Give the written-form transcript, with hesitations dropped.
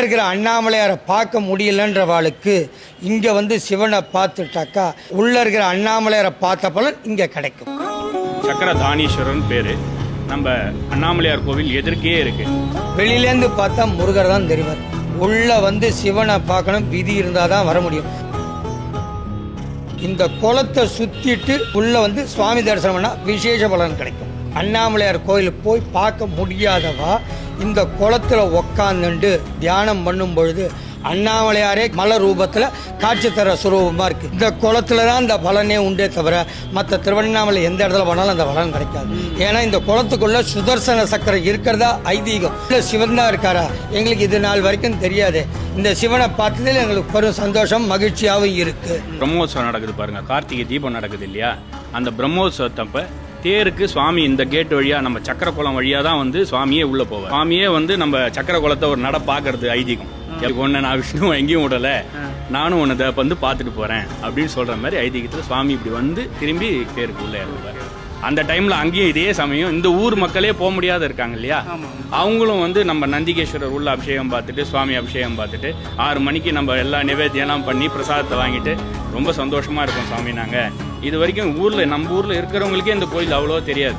இருக்கிற அண்ணாமலையாரை பார்க்க முடியலன்றவாளுக்கு இங்கே வந்து சிவனை பார்த்துட்டாக்கா உள்ளே இருக்கிற அண்ணாமலையாரை பார்த்த பலன் இங்கே கிடைக்கும். சக்கர தானீஸ்வரன் பேர் நம்ம அண்ணாமலையார் கோவில் எதிர்க்கே இருக்கு. வெளியிலேருந்து பார்த்தா முருகர் தான் தெரிவார். உள்ளே வந்து சிவனை பார்க்கணும், விதி இருந்தால் தான் வர முடியும். இந்த குளத்தை சுற்றிட்டு உள்ளே வந்து சுவாமி தரிசனம் பண்ணால் விசேஷ பலன் கிடைக்கும். அண்ணாமலையார் கோயிலுக்கு போய் பார்க்க முடியாதவா இந்த குளத்துல உக்காந்துட்டு தியானம் பண்ணும் பொழுது அண்ணாமலையாரே மலை ரூபத்தில் காட்சி தர சுரூபமாக இருக்குது. இந்த குளத்துல தான் இந்த பலனே உண்டே தவிர மற்ற திருவண்ணாமலை எந்த இடத்துல போனாலும் அந்த பலன் கிடைக்காது. ஏன்னா இந்த குளத்துக்குள்ள சுதர்சன சக்கரம் இருக்கிறதா ஐதீகம். இல்லை சிவன் தான் இருக்காரா, எங்களுக்கு இது நாள் வரைக்கும் தெரியாது. இந்த சிவனை பார்த்ததில் எங்களுக்கு பெரும் சந்தோஷம் மகிழ்ச்சியாகவும் இருக்குது. பிரம்மோத்சவம் நடக்குது பாருங்க, கார்த்திகை தீபம் நடக்குது இல்லையா, அந்த பிரம்மோத்சவத்தப்ப தேருக்கு சுவாமி இந்த கேட் வழியா நம்ம சக்கர குளம் வழியா தான் வந்து சுவாமியே உள்ள போவார். சுவாமியே வந்து நம்ம சக்கர குளத்தை ஒரு நட பாக்குறது ஐதீகம். ஒன்னு நான் விஷ்ணு எங்கேயும் விடல, நானும் உன்னை வந்து பாத்துட்டு போறேன் அப்படின்னு சொல்ற மாதிரி ஐதீகத்துல சுவாமி இப்படி வந்து திரும்பி தேருக்கு உள்ள இறங்குவார். அந்த டைம்ல அங்கேயும் இதே சமயம் இந்த ஊர் மக்களே போக முடியாத இருக்காங்க இல்லையா, அவங்களும் வந்து நம்ம நந்திகேஸ்வரர் உள்ள அபிஷேகம் பார்த்துட்டு சுவாமி அபிஷேகம் பார்த்துட்டு 6 மணிக்கு நம்ம எல்லா நிவேத்தியெல்லாம் பண்ணி பிரசாதத்தை வாங்கிட்டு ரொம்ப சந்தோஷமா இருக்கும். சுவாமி நாங்க இது வரைக்கும் நம்ம ஊர்ல இருக்கிறவங்களுக்கே இந்த கோயில் அவ்வளோ தெரியாது.